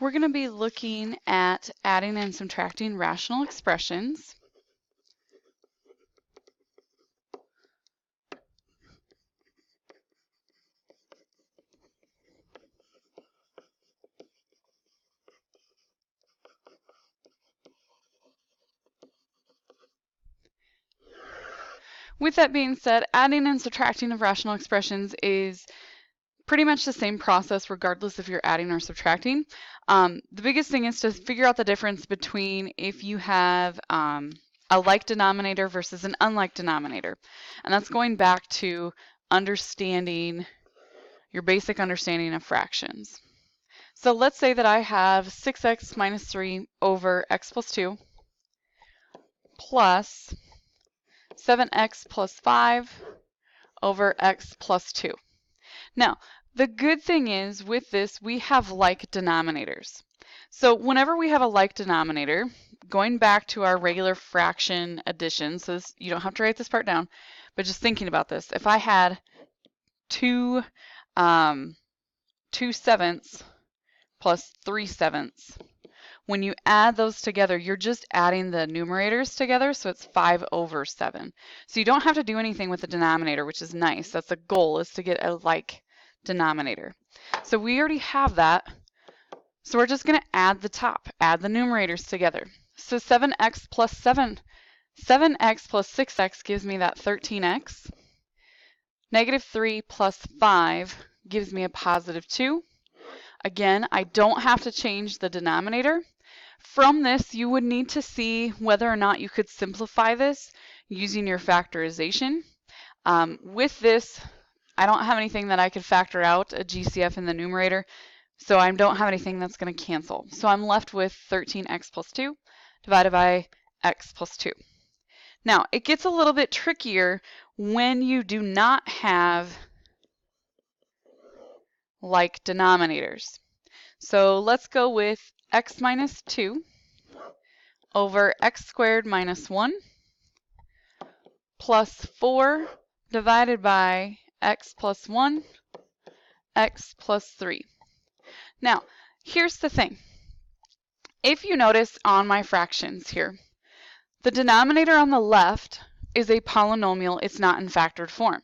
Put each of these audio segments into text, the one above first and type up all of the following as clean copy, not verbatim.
We're going to be looking at adding and subtracting rational expressions. With that being said, adding and subtracting of rational expressions is pretty much the same process regardless if you're adding or subtracting. The biggest thing is to figure out the difference between if you have a like denominator versus an unlike denominator. And that's going back to understanding your basic understanding of fractions. So let's say that I have 6x minus 3 over x plus 2 plus 7x plus 5 over x plus 2. Now, the good thing is with this, we have like denominators. So whenever we have a like denominator, going back to our regular fraction addition, so this, you don't have to write this part down, but just thinking about this, if I had 2 sevenths plus 3 sevenths, when you add those together, you're just adding the numerators together, so it's 5 over 7. So you don't have to do anything with the denominator, which is nice. That's the goal, is to get a like denominator. So we already have that. So we're just going to add the top, add the numerators together. So 7x plus 7x plus 6x gives me that 13x. Negative 3 plus 5 gives me a positive 2. Again, I don't have to change the denominator. From this, you would need to see whether or not you could simplify this using your factorization. With this, I don't have anything that I could factor out a GCF in the numerator, so I don't have anything that's going to cancel. So I'm left with 13x plus 2 divided by x plus 2. Now, it gets a little bit trickier when you do not have like denominators. So let's go with x minus 2 over x squared minus 1 plus 4 divided by x plus 1, x plus 3. Now, here's the thing. If you notice on my fractions here, the denominator on the left is a polynomial. It's not in factored form.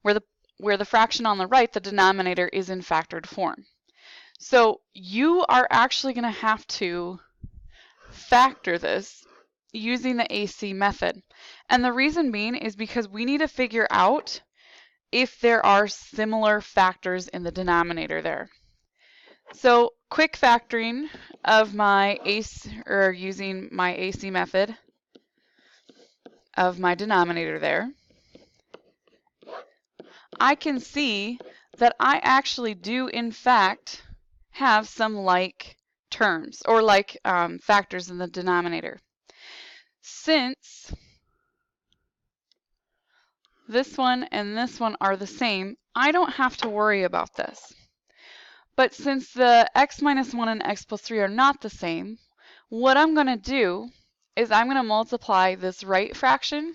Where the fraction on the right, the denominator is in factored form. So you are actually going to have to factor this using the AC method. And the reason being is because we need to figure out if there are similar factors in the denominator there. So quick factoring of my AC, or using my AC method of my denominator there, I can see that I actually do in fact have some like terms or like factors in the denominator. Since this one and this one are the same, I don't have to worry about this. But since the x minus 1 and x plus 3 are not the same, what I'm going to do is I'm going to multiply this right fraction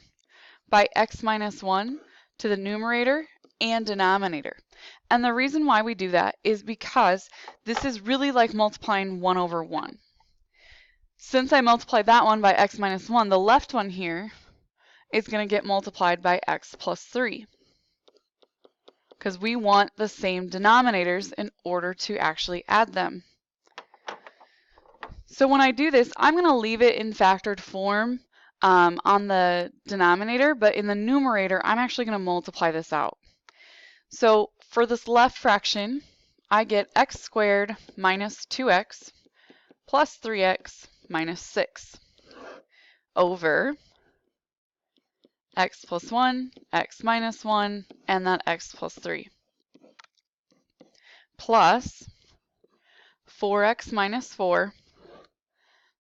by x minus 1 to the numerator and denominator. And the reason why we do that is because this is really like multiplying 1 over 1. Since I multiplied that one by x minus 1, the left one here is going to get multiplied by x plus 3. Because we want the same denominators in order to actually add them. So when I do this, I'm going to leave it in factored form on the denominator, but in the numerator, I'm actually going to multiply this out. So for this left fraction, I get x squared minus 2x plus 3x minus 6 over x plus 1, x minus 1, and that x plus 3, plus 4x minus 4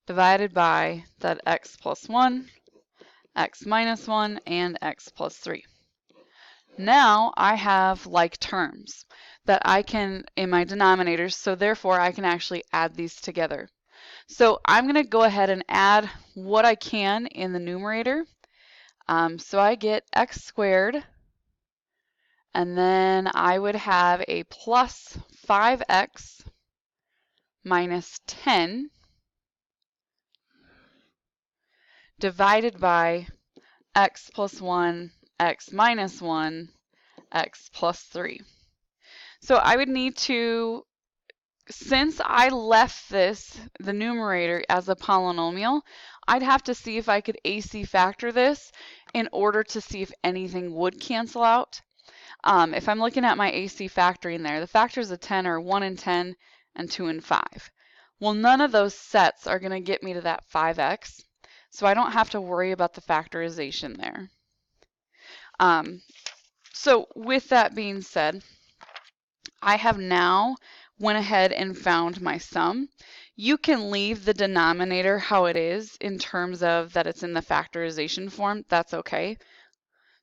divided by that x plus 1, x minus 1, and x plus 3. Now I have like terms that I can in my denominators, so therefore I can actually add these together. So I'm going to go ahead and add what I can in the numerator. So I get x squared, and then I would have a plus 5x minus 10 divided by x plus 1, x minus 1, x plus 3. So I would need to, since I left this, the numerator, as a polynomial, I'd have to see if I could AC factor this in order to see if anything would cancel out. If I'm looking at my AC factoring there, the factors of 10 are 1 and 10 and 2 and 5. Well, none of those sets are going to get me to that 5x, so I don't have to worry about the factorization there. So with that being said, I have now went ahead and found my sum. You can leave the denominator how it is in terms of that it's in the factorization form. That's okay.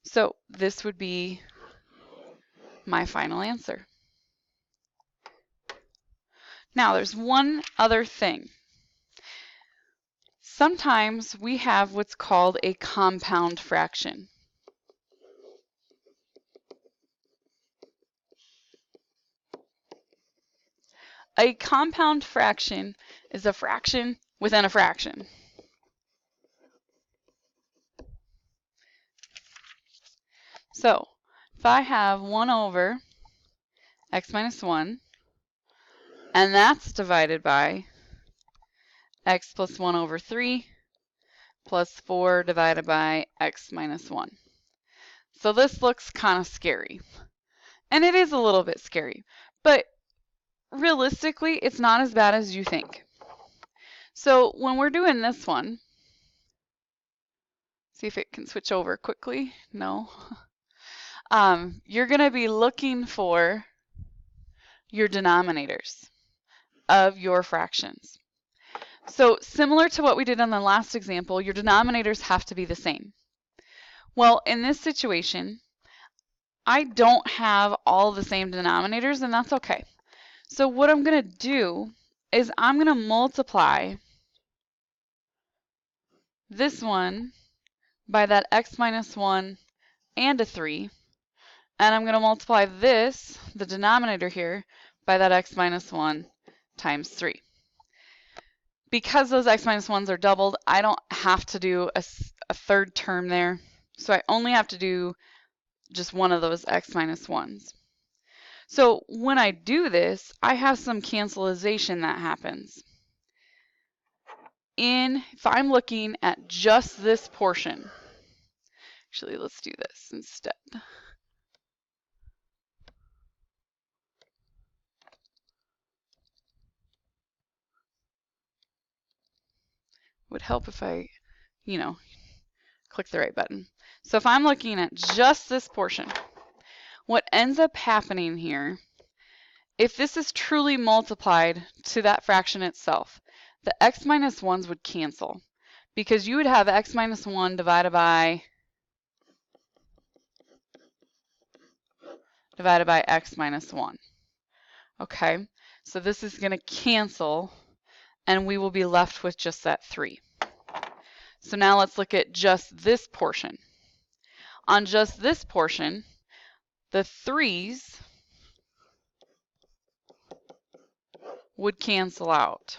So this would be my final answer. Now there's one other thing. Sometimes we have what's called a compound fraction. A compound fraction is a fraction within a fraction. So if I have 1 over x minus 1, and that's divided by x plus 1 over 3 plus 4 divided by x minus 1. So this looks kind of scary. And it is a little bit scary. But realistically, it's not as bad as you think. So when we're doing this one, see if it can switch over quickly. No. You're going to be looking for your denominators of your fractions. So similar to what we did on the last example, your denominators have to be the same. Well, in this situation, I don't have all the same denominators, and that's okay. So what I'm going to do is I'm going to multiply this one by that x minus 1 and a 3, and I'm going to multiply this, the denominator here, by that x minus 1 times 3. Because those x minus 1s are doubled, I don't have to do a third term there, so I only have to do just one of those x minus 1s. So when I do this, I have some cancelization that happens. If I'm looking at just this portion, actually let's do this instead. Would help if I, click the right button. So if I'm looking at just this portion, what ends up happening here, if this is truly multiplied to that fraction itself, the x minus 1s would cancel, because you would have x minus 1 divided by x minus 1. Okay, so this is going to cancel, and we will be left with just that 3. So now let's look at just this portion. On just this portion, the 3's would cancel out.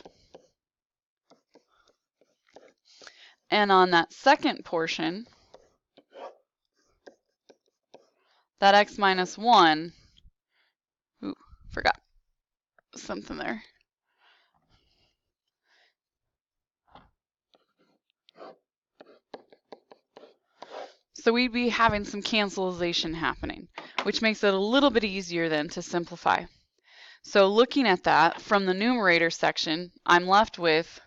And on that second portion, that x minus 1, forgot something there. So we'd be having some cancelization happening, which makes it a little bit easier then to simplify. So looking at that from the numerator section, I'm left with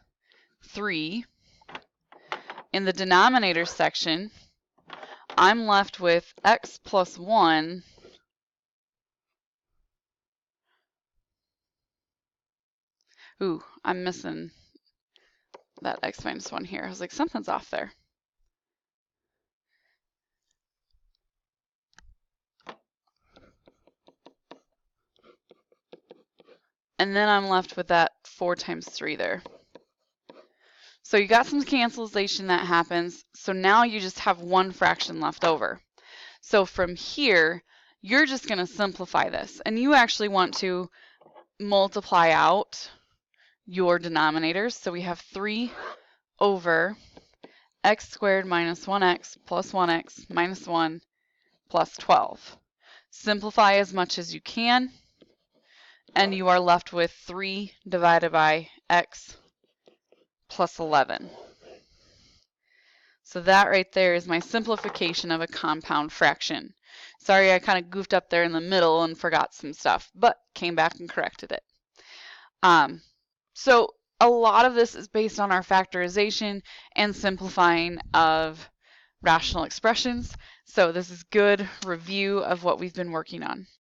3. In the denominator section, I'm left with x plus 1 I'm missing that x minus 1 here. I was like, something's off there. And then I'm left with that 4 times 3 there. So you got some cancelization that happens. So now you just have one fraction left over. So from here, you're just going to simplify this. And you actually want to multiply out your denominators. So we have 3 over x squared minus 1x plus 1x minus 1 plus 12. Simplify as much as you can, and you are left with 3 divided by x plus 11. So that right there is my simplification of a compound fraction. Sorry, I kind of goofed up there in the middle and forgot some stuff, but came back and corrected it. So a lot of this is based on our factorization and simplifying of rational expressions. So this is good review of what we've been working on.